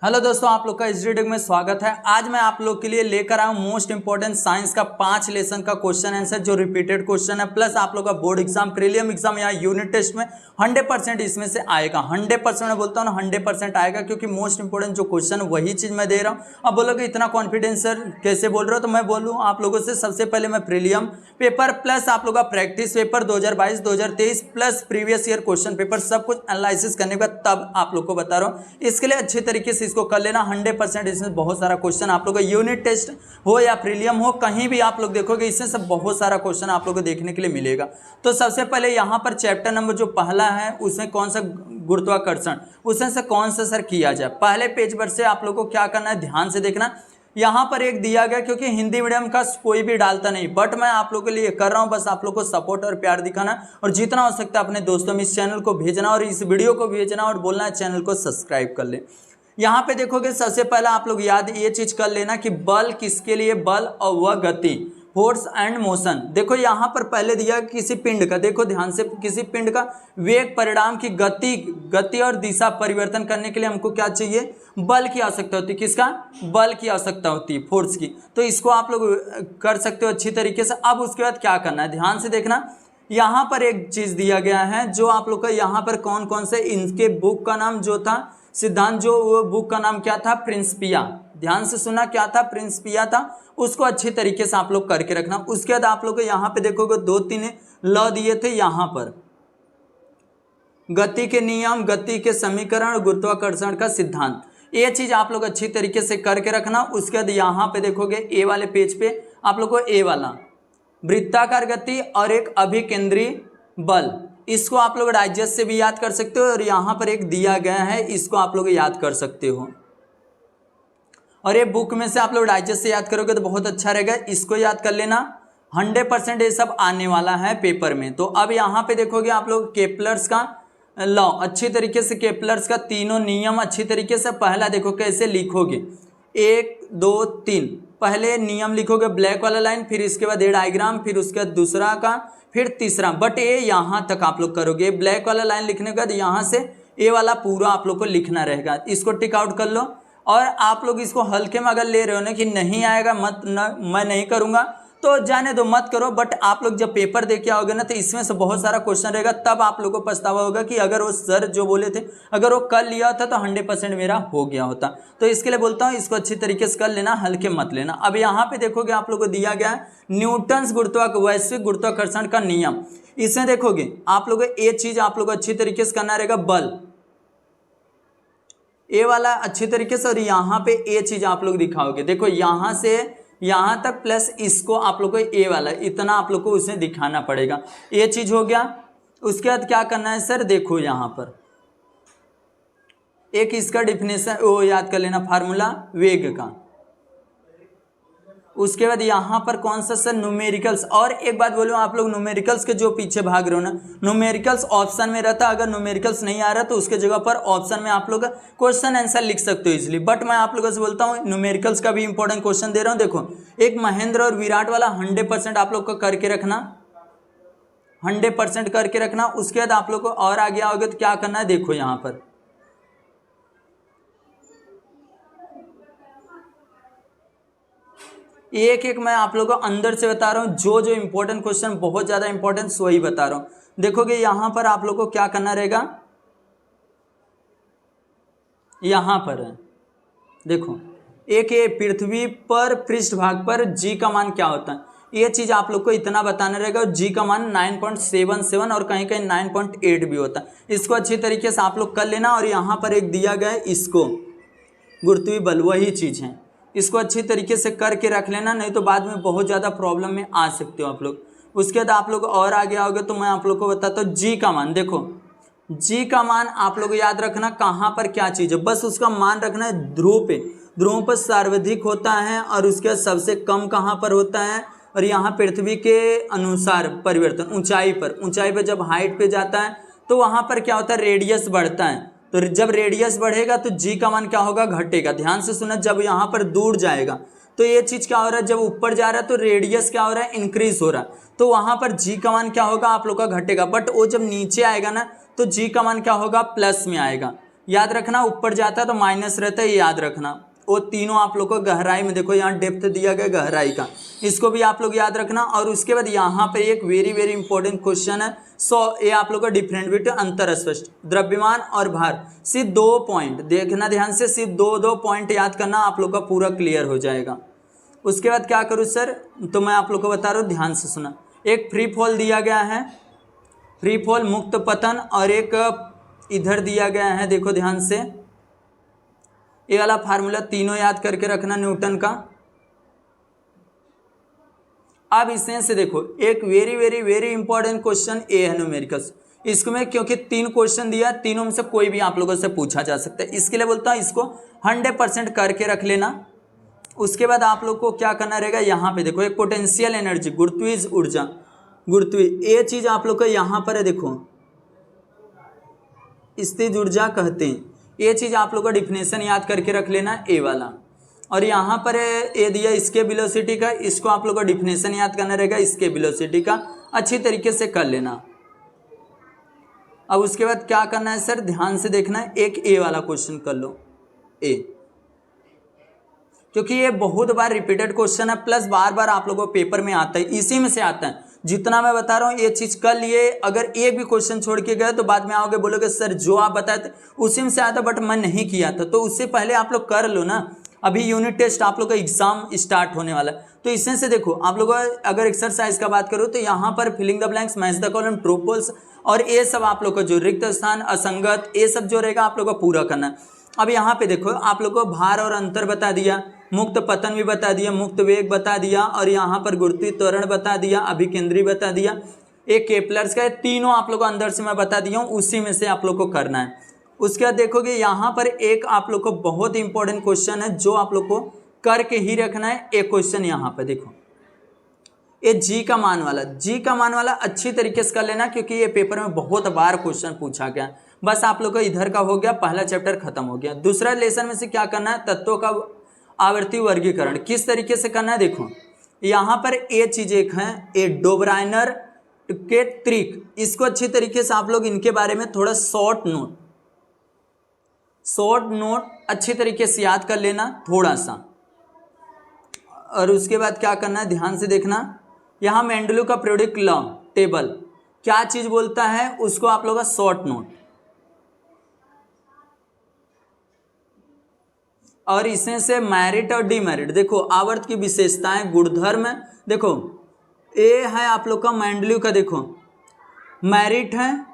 Hello दोस्तों, आप लोग का इस वीडियो में स्वागत है। आज मैं आप लोग के लिए लेकर आया हूँ मोस्ट इंपोर्टेंट साइंस का 5 लेसन का क्वेश्चन आंसर जो रिपीटेड क्वेश्चन है, प्लस आप लोग का बोर्ड एग्जाम, प्रीलियम एग्जाम या यूनिट टेस्ट में 100% इसमें से आएगा। 100% मैं बोलता हूँ 100% आएगा, क्योंकि मोस्ट इंपोर्टेंट जो क्वेश्चन वही चीज मैं दे रहा हूँ। अब बोलोगे इतना कॉन्फिडेंस सर कैसे बोल रहे हो, तो मैं बोलूँ आप लोगों से सबसे पहले मैं प्रीलियम पेपर प्लस आप लोग का practice paper 2022-2023 plus previous year question paper सब कुछ एनालिसिस करने के बाद तब आप लोग को बता रहा हूँ। इसके लिए अच्छे तरीके से इसको कर लेना। 100% इसमें बहुत सारा क्वेश्चन आप लोग का यूनिट टेस्ट हो या प्रीलियम हो, कहीं भी आप लोग देखोगे इसमें सब बहुत सारा क्वेश्चन आप लोग को देखने के लिए मिलेगा। तो सबसे पहले यहाँ पर चैप्टर नंबर जो पहला है उसमें कौन सा गुरुत्वाकर्षण, उसमें से कौन सा सर किया जाए। पहले पेज पर से आप लोग को क्या करना है, ध्यान से देखना। यहाँ पर एक दिया गया, क्योंकि हिंदी मीडियम का कोई भी डालता नहीं, बट मैं आप लोगों के लिए कर रहा हूँ बस आप लोग को सपोर्ट और प्यार दिखाना, और जितना हो सकता है अपने दोस्तों में इस चैनल को भेजना और इस वीडियो को भेजना और बोलना है चैनल को सब्सक्राइब कर ले। यहाँ पे देखोगे सबसे पहला आप लोग याद ये चीज कर लेना कि बल किसके लिए, बल और वह गति, फोर्स एंड मोशन। देखो यहाँ पर पहले दिया किसी पिंड का, देखो ध्यान से, किसी पिंड का वेग परिणाम की गति और दिशा परिवर्तन करने के लिए हमको क्या चाहिए, बल की आवश्यकता होती है। किसका, बल की आवश्यकता होती है, फोर्स की। तो इसको आप लोग कर सकते हो अच्छी तरीके से। अब उसके बाद क्या करना है, ध्यान से देखना। यहाँ पर एक चीज दिया गया है जो आप लोग का, यहाँ पर कौन कौन से इनके बुक का नाम जो था, सिद्धांत जो वो बुक का नाम क्या था, प्रिंसिपिया। ध्यान से सुना, क्या था, प्रिंसिपिया था। उसको अच्छी तरीके से आप लोग करके रखना। उसके बाद आप लोग को यहाँ पे देखोगे 2-3 लॉ दिए थे, यहाँ पर गति के नियम, गति के समीकरण, गुरुत्वाकर्षण का सिद्धांत, ये चीज आप लोग अच्छी तरीके से करके रखना। उसके बाद यहाँ पे देखोगे ए वाले पेज पे आप लोग को ए वाला वृत्ताकार गति और एक अभिकेंद्री बल, इसको आप लोग डाइजेस्ट से भी याद कर सकते हो, और यहाँ पर एक दिया गया है इसको आप लोग याद कर सकते हो। और ये बुक में से आप लोग डाइजेस्ट से याद करोगे तो बहुत अच्छा रहेगा, इसको याद कर लेना। 100% ये सब आने वाला है पेपर में। तो अब यहाँ पे देखोगे आप लोग केपलर्स का लॉ अच्छी तरीके से, केपलर्स का तीनों नियम अच्छी तरीके से। पहला देखो कैसे लिखोगे, 1 2 3, पहले नियम लिखोगे ब्लैक वाला लाइन, फिर इसके बाद ये डायग्राम, फिर उसके बाद दूसरा का, फिर तीसरा, बट ये यहाँ तक आप लोग करोगे। ब्लैक वाला लाइन लिखने के बाद यहाँ से ये वाला पूरा आप लोग को लिखना रहेगा। इसको टिक आउट कर लो। और आप लोग इसको हल्के में अगर ले रहे हो ना कि नहीं आएगा मत न, मैं नहीं करूँगा, तो जाने दो, मत करो। बट आप लोग जब पेपर दे के आओगे ना तो इसमें से बहुत सारा क्वेश्चन रहेगा, तब आप लोग को पछतावा होगा कि अगर वो सर जो बोले थे अगर वो कर लिया होता तो 100% मेरा हो गया होता। तो इसके लिए बोलता हूँ इसको अच्छी तरीके से कर लेना, हल्के मत लेना। अब यहाँ पे देखोगे आप लोग को दिया गया है न्यूटन्स वैश्विक गुरुत्वाकर्षण का नियम। इसमें देखोगे आप लोग ये चीज आप लोग अच्छी तरीके से करना रहेगा, बल ए वाला अच्छी तरीके से, और यहाँ पे ए चीज आप लोग दिखाओगे। देखो यहाँ से यहाँ तक प्लस इसको आप लोग को ए वाला इतना आप लोग को उसमें दिखाना पड़ेगा। ये चीज हो गया। उसके बाद क्या करना है सर, देखो यहाँ पर एक इसका डिफिनेशन वो याद कर लेना, फार्मूला वेग का। उसके बाद यहाँ पर कौन सा सर, न्यूमेरिकल्स। और एक बात बोलूँ, आप लोग न्यूमेरिकल्स के जो पीछे भाग रहे हो ना, न्यूमेरिकल्स ऑप्शन में रहता, अगर न्यूमेरिकल्स नहीं आ रहा तो उसके जगह पर ऑप्शन में आप लोग क्वेश्चन आंसर लिख सकते हो इजीली। बट मैं आप लोगों से बोलता हूँ न्यूमेरिकल्स का भी इंपॉर्टेंट क्वेश्चन दे रहा हूँ। देखो एक महेंद्र और विराट वाला 100% आप लोग को करके रखना, 100% करके रखना। उसके बाद आप लोग को और आगे आओगे तो क्या करना है, देखो यहाँ पर एक एक मैं आप लोगों को अंदर से बता रहा हूँ, जो जो इंपॉर्टेंट क्वेश्चन बहुत ज्यादा इंपॉर्टेंट वही बता रहा हूँ। देखोगे यहाँ पर आप लोग को क्या करना रहेगा, यहाँ पर है देखो एक ये पृथ्वी पर पृष्ठभाग पर जी का मान क्या होता है, ये चीज आप लोग को इतना बताना रहेगा। जी का मान 9.77 और कहीं कहीं 9.8 भी होता है। इसको अच्छी तरीके से आप लोग कर लेना। और यहाँ पर एक दिया गया है इसको गुरुत्वीय बल, वही चीज है, इसको अच्छी तरीके से करके रख लेना, नहीं तो बाद में बहुत ज़्यादा प्रॉब्लम में आ सकते हो आप लोग। उसके बाद आप लोग और आगे आओगे तो मैं आप लोग को बताता हूँ जी का मान। देखो जी का मान आप लोग याद रखना कहाँ पर क्या चीज़ है, बस उसका मान रखना है ध्रुव पे। ध्रुव पर सर्वाधिक होता है और उसके बाद सबसे कम कहाँ पर होता है, और यहाँ पृथ्वी के अनुसार परिवर्तन ऊंचाई पर जब हाइट पे जाता है तो वहाँ पर क्या होता है, रेडियस बढ़ता है। तो जब रेडियस बढ़ेगा तो जी का मान क्या होगा, घटेगा। ध्यान से सुना, जब यहाँ पर दूर जाएगा तो ये चीज क्या हो रहा है, जब ऊपर जा रहा है तो रेडियस क्या हो रहा है, इंक्रीज हो रहा है, तो वहां पर जी का मान क्या होगा आप लोग का घटेगा। बट वो जब नीचे आएगा ना तो जी का मान क्या होगा, प्लस में आएगा। याद रखना, ऊपर जाता है तो माइनस रहता है, ये याद रखना। वो तीनों आप लोग को गहराई में, देखो यहाँ डेप्थ दिया गया गहराई का, इसको भी आप लोग याद रखना। और उसके बाद यहाँ पे एक वेरी वेरी इंपॉर्टेंट क्वेश्चन है। ये आप लोग का डिफरेंट बिटवीन अंतर स्पष्ट द्रव्यमान और भार। सिर्फ 2 पॉइंट देखना ध्यान से, सिर्फ 2 पॉइंट याद करना, आप लोग का पूरा क्लियर हो जाएगा। उसके बाद क्या करूँ सर, तो मैं आप लोग को बता रहा हूँ, ध्यान से सुना। एक फ्री फॉल दिया गया है, फ्री फॉल मुक्त पतन, और एक इधर दिया गया है, देखो ध्यान से, ये वाला फार्मूला तीनों याद करके रखना न्यूटन का। अब इसमें से देखो एक very very very important question ए है न्यूमेरिकल्स। इसमें क्योंकि 3 क्वेश्चन दिया, तीनों में से कोई भी आप लोगों से पूछा जा सकता है, इसके लिए बोलता हूँ इसको 100% करके रख लेना। उसके बाद आप लोग को क्या करना रहेगा, यहाँ पे देखो एक पोटेंशियल एनर्जी, गुरुत्वीय ऊर्जा, गुरुत्वीय, ये चीज आप लोग को यहाँ पर है, देखो स्थिर ऊर्जा कहते हैं। ये चीज आप लोग का डिफिनेशन याद करके रख लेना, ए वाला। और यहाँ पर ए दिया इसके वेलोसिटी का, इसको आप लोग का डिफिनेशन याद करना रहेगा, इसके वेलोसिटी का, अच्छी तरीके से कर लेना। अब उसके बाद क्या करना है सर, ध्यान से देखना है, एक ए वाला क्वेश्चन कर लो, ए, क्योंकि ये बहुत बार रिपीटेड क्वेश्चन है, प्लस बार बार आप लोगों को पेपर में आता है, इसी में से आता है। जितना मैं बता रहा हूँ ये चीज कर लिए, अगर एक भी क्वेश्चन छोड़ के गए तो बाद में आओगे बोलोगे सर जो आप बताए थे उसी में से आता, बट मैं नहीं किया था। तो उससे पहले आप लोग कर लो ना, अभी यूनिट टेस्ट आप लोग का एग्जाम स्टार्ट होने वाला है। तो इसमें से देखो आप लोग अगर एक्सरसाइज का बात करो तो यहाँ पर filling the blanks, match the column, true false, और ये सब आप लोग का जो रिक्त स्थान, असंगत, ये सब जो रहेगा आप लोग को पूरा करना है। अब यहाँ पे देखो आप लोग को भार और अंतर बता दिया, मुक्त पतन भी बता दिया, मुक्त वेग बता दिया, और यहाँ पर गुरुत्वीय त्वरण बता दिया, अभिकेंद्री बता दिया, एक केपलर्स का, तीनों आप लोग को अंदर से मैं बता दिया हूँ, उसी में से आप लोग को करना है। उसके बाद देखोगे यहाँ पर एक आप लोग को बहुत इंपॉर्टेंट क्वेश्चन है जो आप लोग को करके ही रखना है। एक क्वेश्चन यहाँ पर देखो, ये जी का मान वाला, जी का मान वाला अच्छी तरीके से कर लेना, क्योंकि ये पेपर में बहुत बार क्वेश्चन पूछा गया। बस आप लोग का इधर का हो गया, पहला चैप्टर खत्म हो गया। दूसरा लेसन में से क्या करना है, तत्वों का आवर्ती वर्गीकरण किस तरीके से करना है। देखो यहाँ पर ये चीज एक है, ए डोब्राइनर के ट्रिक, इसको अच्छी तरीके से आप लोग इनके बारे में थोड़ा शॉर्ट नोट अच्छी तरीके से याद कर लेना थोड़ा सा। और उसके बाद क्या करना है, ध्यान से देखना, यहाँ मेंडलू का पीरियोडिक लॉ टेबल क्या चीज बोलता है, उसको आप लोग का शॉर्ट नोट। और इसमें से मैरिट और डीमेरिट, देखो आवर्त की विशेषताएं, गुणधर्म, देखो ए है आप लोग का मेंडलू का, देखो मैरिट है,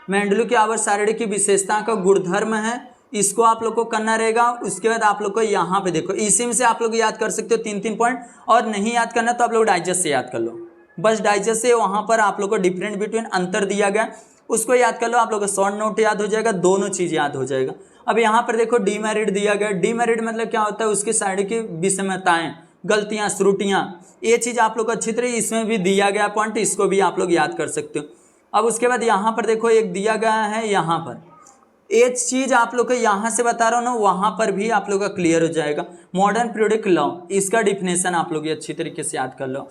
मेंडलू की आवर्त सारणी की विशेषता का गुणधर्म है, इसको आप लोग को करना रहेगा। उसके बाद आप लोग को यहाँ पे देखो, इसी में से आप लोग याद कर सकते हो 3-3 पॉइंट, और नहीं याद करना तो आप लोग डाइजेस्ट से याद कर लो, बस डाइजेस्ट से वहाँ पर आप लोग को डिफरेंट बिटवीन अंतर दिया गया, उसको याद कर लो, आप लोग को शॉर्ट नोट याद हो जाएगा, दोनों चीज़ याद हो जाएगा। अब यहाँ पर देखो डीमेरिट दिया गया, डीमेरिट मतलब क्या होता है, उसकी साइड की विषमताएं, गलतियाँ, त्रुटियाँ, ये चीज़ आप लोग को अच्छी तरह इसमें भी दिया गया पॉइंट, इसको भी आप लोग याद कर सकते हो। अब उसके बाद यहाँ पर देखो एक दिया गया है, यहाँ पर एक चीज़ आप लोग को यहाँ से बता रहा हूँ ना, वहाँ पर भी आप लोग का क्लियर हो जाएगा। मॉडर्न पीरियोडिक लॉ, इसका डिफिनेशन आप लोग अच्छी तरीके से याद कर लो।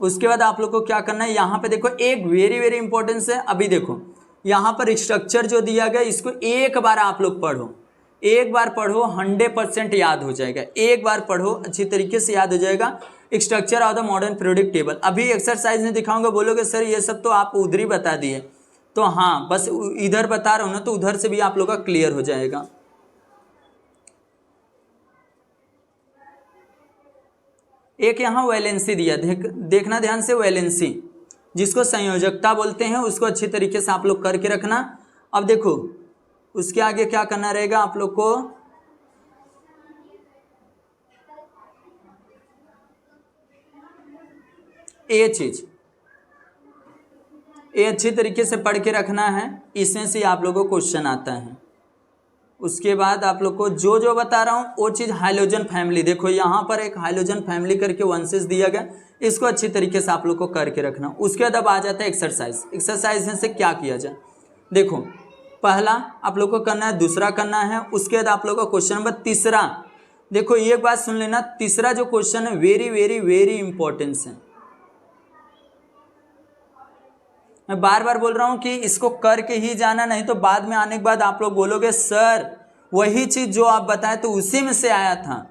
उसके बाद आप लोग को क्या करना है, यहाँ पे देखो एक वेरी वेरी इंपॉर्टेंस है। अभी देखो यहाँ पर स्ट्रक्चर जो दिया गया, इसको एक बार आप लोग पढ़ो, एक बार पढ़ो, 100% याद हो जाएगा, एक बार पढ़ो अच्छी तरीके से याद हो जाएगा। Structure of the modern periodic table, अभी एक्सरसाइज में दिखाऊंगा, बोलोगे सर ये सब तो आप उधर ही बता दिए, तो हाँ बस इधर बता रहा हूँ ना, तो उधर से भी आप लोग का क्लियर हो जाएगा। एक यहाँ वैलेंसी दिया, देखना ध्यान से, वैलेंसी जिसको संयोजकता बोलते हैं, उसको अच्छी तरीके से आप लोग करके रखना। अब देखो उसके आगे क्या करना रहेगा आप लोग को, ये चीज ये अच्छी तरीके से पढ़ के रखना है, इसमें से आप लोगों को क्वेश्चन आता है। उसके बाद आप लोग को जो जो बता रहा हूँ वो चीज़, हाइलोजन फैमिली, देखो यहाँ पर एक हाइलोजन फैमिली करके वंशेस दिया गया, इसको अच्छी तरीके से आप लोग को करके रखना। उसके बाद अब आ जाता है एक्सरसाइज, एक्सरसाइज में से क्या किया जाए, देखो पहला आप लोग को करना है, दूसरा करना है, उसके बाद आप लोग का क्वेश्चन नंबर तीसरा, देखो ये बात सुन लेना, तीसरा जो क्वेश्चन है वेरी वेरी वेरी इंपॉर्टेंस है, मैं बार बार बोल रहा हूँ कि इसको करके ही जाना, नहीं तो बाद में आने के बाद आप लोग बोलोगे सर वही चीज़ जो आप बताए तो उसी में से आया था,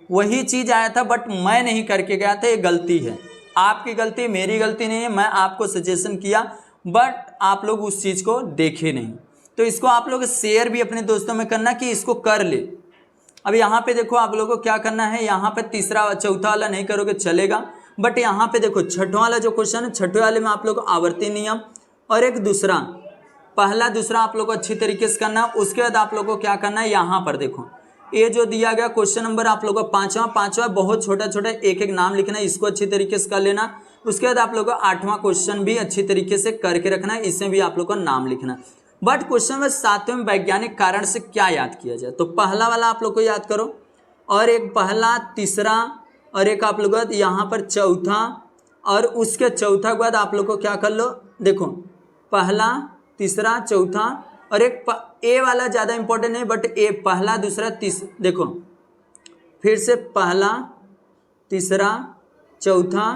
वही चीज़ आया था बट मैं नहीं करके गया था, ये गलती है, आपकी गलती, मेरी गलती नहीं है। मैं आपको सजेशन किया बट आप लोग उस चीज़ को देखे नहीं। तो इसको आप लोग शेयर भी अपने दोस्तों में करना कि इसको कर ले। अब यहाँ पे देखो आप लोगों को क्या करना है, यहाँ पे तीसरा चौथा वाला नहीं करोगे चलेगा, बट यहाँ पे देखो छठवां वाला जो क्वेश्चन है, छठवें वाले में आप लोग को आवर्ती नियम और एक दूसरा, पहला दूसरा आप लोग को अच्छी तरीके से करना है। उसके बाद आप लोग को क्या करना है, यहाँ पर देखो ये जो दिया गया क्वेश्चन नंबर आप लोग को पांचवा बहुत छोटा छोटा एक एक नाम लिखना है, इसको अच्छी तरीके से कर लेना। उसके बाद आप लोग को आठवां क्वेश्चन भी अच्छी तरीके से करके रखना है, इसमें भी आप लोग को नाम लिखना है। बट क्वेश्चन में सातवें में वैज्ञानिक कारण से क्या याद किया जाए, तो पहला वाला आप लोग को याद करो, और एक पहला तीसरा और एक आप लोग यहाँ पर चौथा, और उसके चौथा के बाद आप लोग को क्या कर लो, देखो पहला तीसरा चौथा और एक ए वाला ज़्यादा इंपॉर्टेंट नहीं बट ए पहला दूसरा तीसरा, देखो फिर से पहला तीसरा चौथा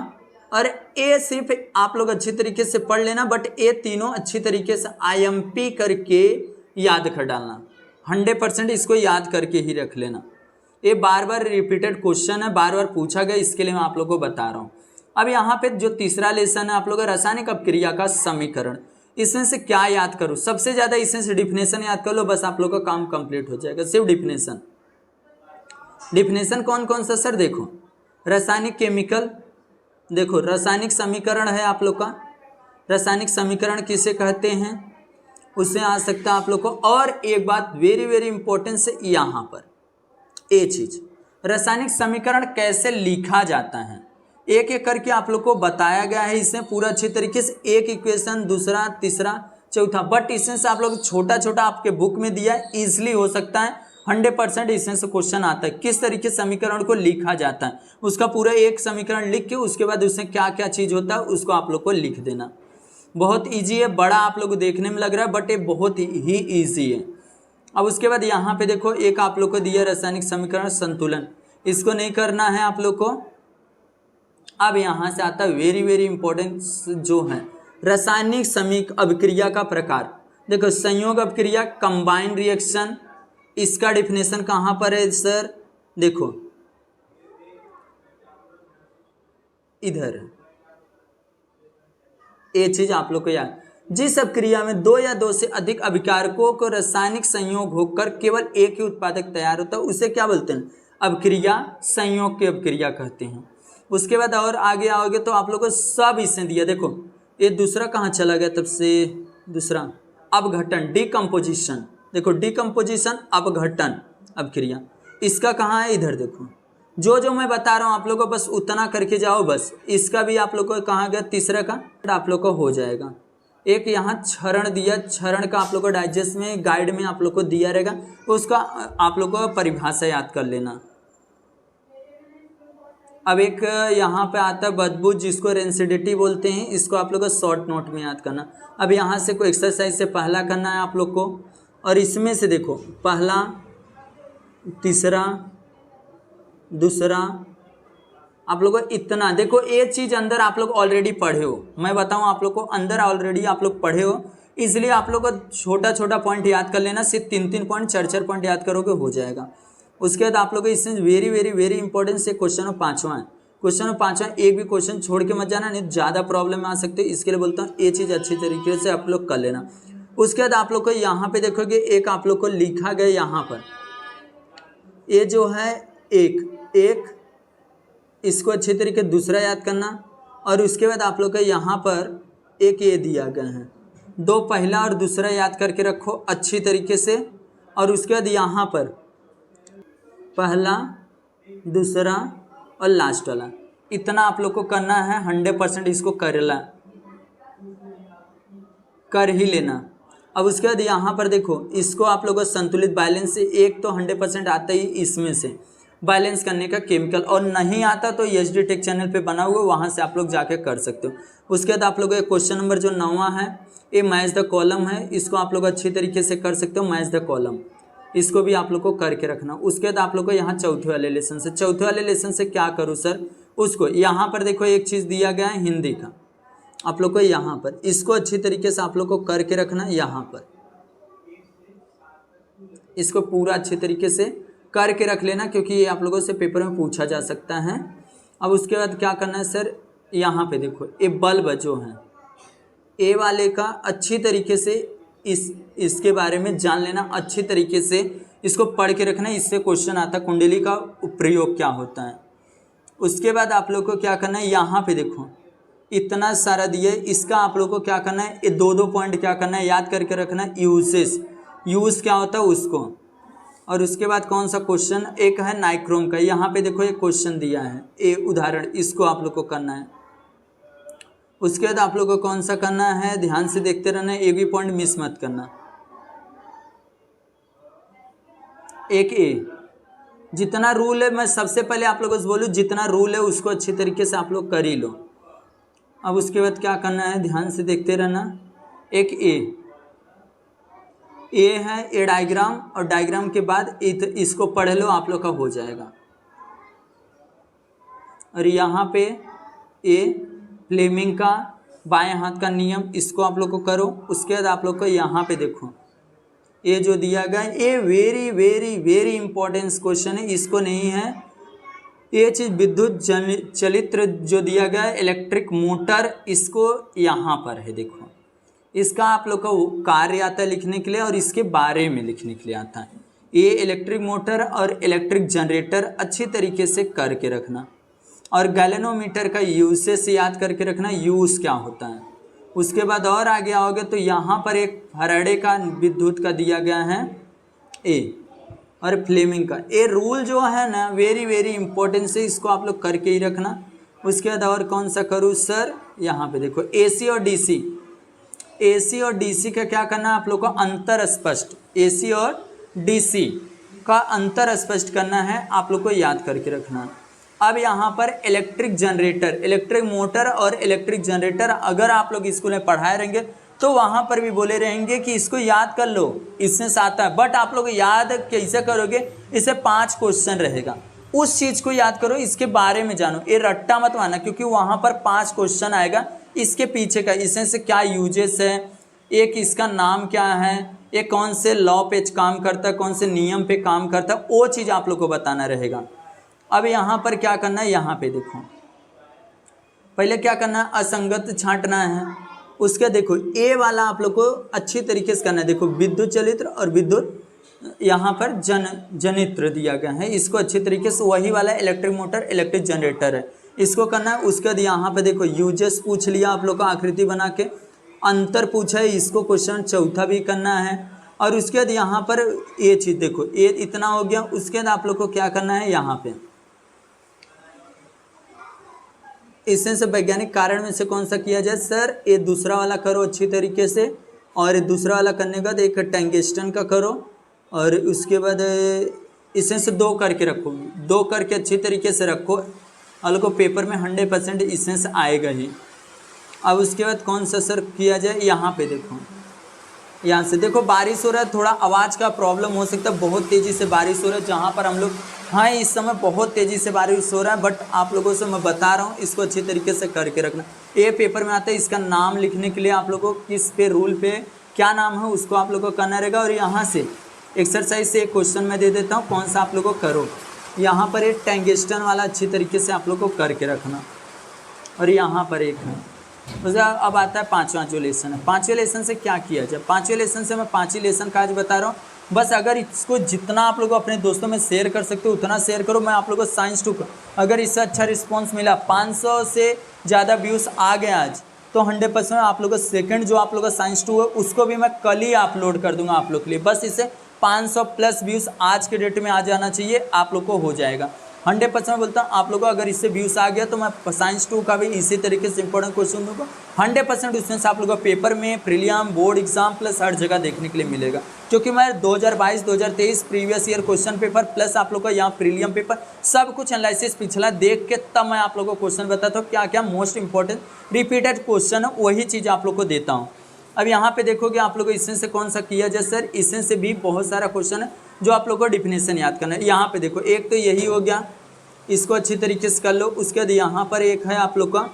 और ए सिर्फ आप लोग अच्छी तरीके से पढ़ लेना, बट ए तीनों अच्छी तरीके से IMP करके याद कर डालना, 100% इसको याद करके ही रख लेना। ये बार बार रिपीटेड क्वेश्चन है, बार बार पूछा गया, इसके लिए मैं आप लोग को बता रहा हूँ। अब यहाँ पे जो तीसरा लेसन है आप लोग रासायनिक अपक्रिया का समीकरण, इसमें से क्या याद करूँ, सबसे ज़्यादा इसमें से डिफिनेशन याद कर लो, बस आप लोग का काम कंप्लीट हो जाएगा। सिर्फ डिफिनेशन, डिफिनेशन कौन कौन सा सर, देखो रासायनिक केमिकल, देखो रासायनिक समीकरण है आप लोग का, रासायनिक समीकरण किसे कहते हैं उससे आ सकता है आप लोग को। और एक बात वेरी वेरी इंपॉर्टेंट से यहाँ पर ये चीज़, रासायनिक समीकरण कैसे लिखा जाता है एक एक करके आप लोग को बताया गया है, इसमें पूरा अच्छी तरीके से एक इक्वेशन दूसरा तीसरा चौथा, बट इसमें से आप लोग छोटा छोटा आपके बुक में दिया है, ईजिली हो सकता है 100% इसमें से क्वेश्चन आता है किस तरीके समीकरण को लिखा जाता है, उसका पूरा एक समीकरण लिख के उसके बाद उसमें क्या क्या चीज़ होता है उसको आप लोग को लिख देना। बहुत ईजी है, बड़ा आप लोग को देखने में लग रहा है बट ये बहुत ही ईजी है। अब उसके बाद यहाँ पे देखो एक आप लोग को दिया रासायनिक समीकरण संतुलन, इसको नहीं करना है आप लोग को। अब यहाँ से आता है वेरी वेरी इंपॉर्टेंट जो है रासायनिक समीक अभिक्रिया का प्रकार, देखो संयोग अभिक्रिया कंबाइंड रिएक्शन, इसका डिफिनेशन कहाँ पर है सर, देखो इधर, ये चीज आप लोग को याद, जिस अभिक्रिया में दो या दो से अधिक अभिकारकों को रासायनिक संयोग होकर केवल एक ही उत्पादक तैयार होता है उसे क्या बोलते हैं, अभिक्रिया, संयोग की अभिक्रिया कहते हैं। उसके बाद और आगे आओगे तो आप लोग को सब इसने दिया, देखो ये दूसरा कहाँ चला गया, तब से दूसरा अपघटन डिकम्पोजिशन, देखो डिकम्पोजिशन अपघटन अभिक्रिया, इसका कहाँ है, इधर देखो जो जो मैं बता रहा हूँ आप लोग को बस उतना करके जाओ, बस इसका भी आप लोग को कहाँ गया, तीसरा का आप लोग को हो जाएगा। एक यहाँ क्षरण दिया, क्षरण का आप लोग को डाइजेस्ट में गाइड में आप लोग को दिया रहेगा, उसका आप लोग को परिभाषा याद कर लेना। अब एक यहाँ पे आता है बदबू, जिसको रेंसिडिटी बोलते हैं, इसको आप लोग को शॉर्ट नोट में याद करना। अब यहाँ से कोई एक्सरसाइज से पहला करना है आप लोग को, और इसमें से देखो पहला तीसरा दूसरा आप लोग को इतना, देखो ये चीज़ अंदर आप लोग ऑलरेडी पढ़े हो, मैं बताऊँ आप लोग को अंदर ऑलरेडी आप लोग पढ़े हो, इसलिए आप लोग को छोटा छोटा पॉइंट याद कर लेना, सिर्फ 3-3 पॉइंट 4-4 पॉइंट याद करोगे हो जाएगा। उसके बाद आप लोग इसमें वेरी वेरी वेरी इंपॉर्टेंट से क्वेश्चन पाँचवा है, क्वेश्चन पाँचवा एक भी क्वेश्चन छोड़ के मत जाना, नहीं ज़्यादा प्रॉब्लम में आ सकते हो, इसके लिए बोलता हूँ ये चीज़ अच्छी तरीके से आप लोग कर लेना। उसके बाद आप लोग को यहाँ पे देखोगे एक आप लोग को लिखा गया यहाँ पर, ये जो है एक इसको अच्छे तरीके दूसरा याद करना, और उसके बाद आप लोग का यहाँ पर एक ये दिया गया है, दो पहला और दूसरा याद करके रखो अच्छी तरीके से, और उसके बाद यहाँ पर पहला दूसरा और लास्ट वाला, इतना आप लोग को करना है, 100% इसको कर ही लेना। अब उसके बाद यहाँ पर देखो इसको आप लोगों को संतुलित बैलेंस से एक तो 100% आता ही इसमें से बैलेंस करने का केमिकल, और नहीं आता तो HD टेक चैनल पे बना हुआ, वहाँ से आप लोग जाके कर सकते हो। उसके बाद आप लोगों का क्वेश्चन नंबर जो 9वां है ये मैच द कॉलम है, इसको आप लोग अच्छी तरीके से कर सकते हो, मैच द कॉलम, इसको भी आप लोग को करके रखना। उसके बाद आप लोग को यहाँ चौथे वाले लेसन से क्या करूँ सर, उसको यहाँ पर देखो एक चीज़ दिया गया है हिंदी का, आप लोग को यहाँ पर इसको अच्छी तरीके से आप लोग को करके रखना है। यहाँ पर इसको पूरा अच्छे तरीके से करके रख लेना, क्योंकि ये आप लोगों से पेपर में पूछा जा सकता है। अब उसके बाद क्या करना है सर, यहाँ पे देखो ये बल्ब जो है ए वाले का अच्छी तरीके से इसके बारे में जान लेना, अच्छी तरीके से इसको पढ़ के रखना। इससे क्वेश्चन आता है कुंडली का प्रयोग क्या होता है। उसके बाद आप लोग को क्या करना है, यहाँ पे देखो इतना सारा दिए, इसका आप लोग को क्या करना है, ये दो पॉइंट क्या करना है, याद करके रखना है। यूजेस, यूज क्या होता है उसको। और उसके बाद कौन सा क्वेश्चन, एक है नाइक्रोम का। यहाँ पे देखो ये क्वेश्चन दिया है, ये उदाहरण, इसको आप लोग को करना है। उसके बाद आप लोग को कौन सा करना है, ध्यान से देखते रहना है, एक भी पॉइंट मिस मत करना। एक ए, जितना रूल है, मैं सबसे पहले आप लोगों से बोलूँ, जितना रूल है उसको अच्छी तरीके से आप लोग कर ही लो। अब उसके बाद क्या करना है, ध्यान से देखते रहना। एक ए है, ए डायग्राम, और डायग्राम के बाद इसको पढ़ लो, आप लोग का हो जाएगा। और यहाँ पे ए फ्लेमिंग का बाएं हाथ का नियम, इसको आप लोग को करो। उसके बाद आप लोग को यहाँ पे देखो ये जो दिया गया है, ये very very very important question है, इसको नहीं है ये चीज़। विद्युत चलित्र जो दिया गया है, इलेक्ट्रिक मोटर, इसको यहाँ पर है देखो, इसका आप लोग का कार्य आता है लिखने के लिए, और इसके बारे में लिखने के लिए आता है। ये इलेक्ट्रिक मोटर और इलेक्ट्रिक जनरेटर अच्छी तरीके से करके रखना। और गैल्वेनोमीटर का यूसेस याद करके रखना, यूज क्या होता है। उसके बाद और आगे आओगे तो यहाँ पर एक फैराडे का विद्युत का दिया गया है ए, और फ्लेमिंग का। ये रूल जो है ना वेरी वेरी इंपॉर्टेंट से, इसको आप लोग करके ही रखना। उसके बाद और कौन सा करूँ सर, यहाँ पे देखो एसी और डीसी। एसी और डीसी का क्या करना है आप लोग को, अंतर स्पष्ट, एसी और डीसी का अंतर स्पष्ट करना है, आप लोग को याद करके रखना। अब यहाँ पर इलेक्ट्रिक जनरेटर, इलेक्ट्रिक मोटर और इलेक्ट्रिक जनरेटर अगर आप लोग स्कूल में पढ़ाए रहेंगे तो वहाँ पर भी बोले रहेंगे कि इसको याद कर लो, इसमें से आता है। बट आप लोग याद कैसे करोगे, इसे 5 क्वेश्चन रहेगा, उस चीज़ को याद करो, इसके बारे में जानो, ये रट्टा मत माना, क्योंकि वहाँ पर 5 क्वेश्चन आएगा इसके पीछे का, इसमें से क्या यूजेस है, एक इसका नाम क्या है, ये कौन से लॉ पे काम करता है, कौन से नियम पे काम करता है, वो चीज़ आप लोग को बताना रहेगा। अब यहाँ पर क्या करना है, यहाँ पे देखो पहले क्या करना है, असंगत छांटना है। उसके देखो ए वाला आप लोग को अच्छी तरीके से करना है। देखो विद्युत चलित्र और विद्युत यहाँ पर जनित्र दिया गया है, इसको अच्छी तरीके से, वही वाला इलेक्ट्रिक मोटर इलेक्ट्रिक जनरेटर है, इसको करना है। उसके बाद यहाँ पे देखो यूजेस पूछ लिया आप लोग का आकृति बना के, अंतर पूछा है, इसको क्वेश्चन चौथा भी करना है। और उसके बाद यहाँ पर ये चीज़ देखो, ये इतना हो गया। उसके बाद आप लोग को क्या करना है, यहाँ पे इसमें से वैज्ञानिक कारण में से कौन सा किया जाए सर, ये दूसरा वाला करो अच्छी तरीके से, और दूसरा वाला करने के बाद एक टंगस्टन का करो, और उसके बाद इसमें से 2 करके रखो, 2 करके अच्छी तरीके से रखो, और को पेपर में 100% इसमें से आएगा ही। अब उसके बाद कौन सा सर किया जाए, यहाँ पे देखो, यहाँ से देखो बारिश हो रहा है, थोड़ा आवाज़ का प्रॉब्लम हो सकता है, बहुत तेज़ी से बारिश हो रहा है जहाँ पर हम लोग, हाँ इस समय बहुत तेज़ी से बारिश हो रहा है, बट आप लोगों से मैं बता रहा हूँ, इसको अच्छी तरीके से करके रखना। ये पेपर में आता है, इसका नाम लिखने के लिए आप लोगों को किस पे रूल पे क्या नाम है उसको आप लोगों को करना रहेगा। और यहाँ से एक्सरसाइज से एक क्वेश्चन मैं दे देता हूँ, कौन सा आप लोगों को करो। यहाँ पर एक टंगस्टन वाला अच्छी तरीके से आप लोग को करके रखना, और यहाँ पर एक है। अब आता है 5वां जो लेसन है। 5वें लेसन से क्या किया जाए, 5वें लेसन से मैं 5 ही लेसन का आज बता रहा हूँ। बस अगर इसको जितना आप लोग अपने दोस्तों में शेयर कर सकते हो उतना शेयर करो। मैं आप लोगों को साइंस 2 अगर इससे अच्छा रिस्पांस मिला, 500 से ज़्यादा व्यूज़ आ गए आज, तो 100% आप लोगों को सेकंड जो आप लोगों का साइंस 2 है उसको भी मैं कल ही अपलोड कर दूंगा आप लोग के लिए। बस इसे 500 प्लस व्यूज़ आज के डेट में आ जाना चाहिए, आप लोग को हो जाएगा। 100% बोलता हूँ आप लोगों को, अगर इससे व्यूज़ आ गया तो मैं साइंस 2 का भी इसी तरीके से इंपॉर्टेंट क्वेश्चन दूंगा। 100% उसमें से आप लोगों को पेपर में, प्रीलियम, बोर्ड एग्जाम प्लस हर जगह देखने के लिए मिलेगा, क्योंकि मैं 2022-2023 previous year question paper plus आप लोगों को यहाँ प्रीलियम पेपर सब कुछ एनालिसिस पिछला देख के तब मैं आप लोगों को क्वेश्चन बताता हूँ क्या क्या मोस्ट इंपॉर्टेंट रिपीटेड क्वेश्चन है, वही चीज़ आप लोग को देता हूँ। अब यहाँ पे देखोगे आप लोग को इसमें से कौन सा किया जाए सर, इसमें से भी बहुत सारा क्वेश्चन है जो आप लोग को डिफिनेशन याद करना है। यहाँ पे देखो एक तो यही हो गया, इसको अच्छी तरीके से कर लो। उसके बाद यहाँ पर एक है आप लोग का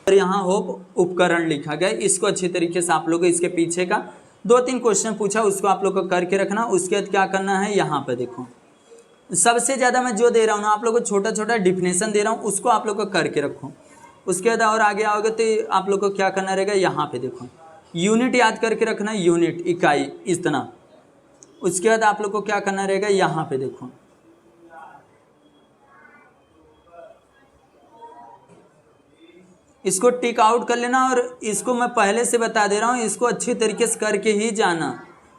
और यहाँ होप उपकरण लिखा गया, इसको अच्छी तरीके से आप लोग इसके पीछे का 2-3 क्वेश्चन पूछा उसको आप लोग को करके रखना। उसके बाद क्या करना है, यहाँ पे देखो सबसे ज़्यादा मैं जो दे रहा हूँ ना आप लोग को छोटा छोटा डिफिनेशन दे रहा हूँ, उसको आप लोग को करके रखो। उसके बाद और आगे आओगे तो आप लोग को क्या करना रहेगा, यहाँ पे देखो यूनिट याद करके रखना, यूनिट इकाई इतना। उसके बाद आप लोग को क्या करना रहेगा, यहाँ पे देखो इसको टिक आउट कर लेना। और इसको मैं पहले से बता दे रहा हूँ, इसको अच्छी तरीके से करके ही जाना,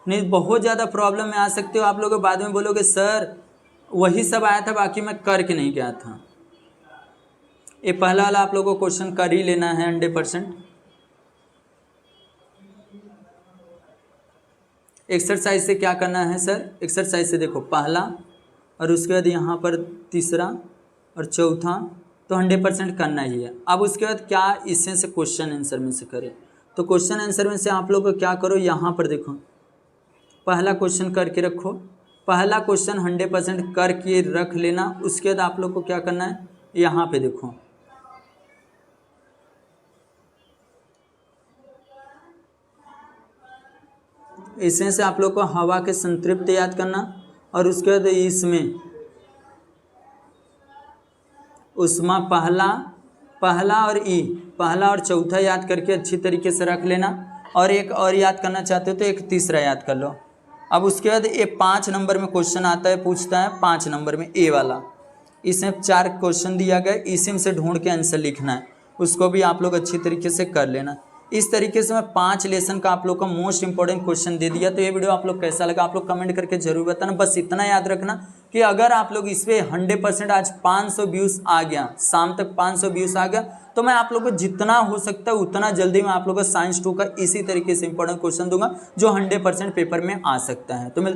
नहीं बहुत ज़्यादा प्रॉब्लम में आ सकते हो आप लोग। बाद में बोलोगे सर वही सब आया था बाकी मैं करके नहीं गया था। ये पहला वाला आप लोगों को क्वेश्चन कर ही लेना है 100%। एक्सरसाइज से क्या करना है सर, एक्सरसाइज से देखो पहला और उसके बाद यहाँ पर तीसरा और चौथा तो 100% करना ही है। अब उसके बाद क्या इससे से क्वेश्चन आंसर में से करें, तो क्वेश्चन आंसर में से आप लोग को क्या करो, यहाँ पर देखो पहला क्वेश्चन करके रखो, पहला क्वेश्चन 100% करके रख लेना। उसके बाद आप लोग को क्या करना है, यहाँ पे देखो इसमें से आप लोग को हवा के संतृप्त याद करना और उसके बाद इसमें उष्मा पहला और ई पहला और चौथा याद करके अच्छी तरीके से रख लेना। और एक और याद करना चाहते हो तो एक तीसरा याद कर लो। अब उसके बाद ये 5 नंबर में क्वेश्चन आता है, पूछता है 5 नंबर में ए वाला, इसमें 4 क्वेश्चन दिया गया, इसी में से ढूंढ के आंसर लिखना है, उसको भी आप लोग अच्छी तरीके से कर लेना। इस तरीके से मैं 5 लेसन का आप लोग को मोस्ट इंपॉर्टेंट क्वेश्चन दे दिया। तो ये वीडियो आप लोग कैसा लगा आप लोग कमेंट करके जरूर बताना। बस इतना याद रखना कि अगर आप लोग इस पर 100% आज 500 व्यूज़ आ गया, शाम तक 500 व्यूज़ आ गया, तो मैं आप लोग को जितना हो सकता है उतना जल्दी मैं आप लोग को साइंस 2 का इसी तरीके से इंपॉर्टेंट क्वेश्चन दूंगा जो 100% पेपर में आ सकता है। तो मिलते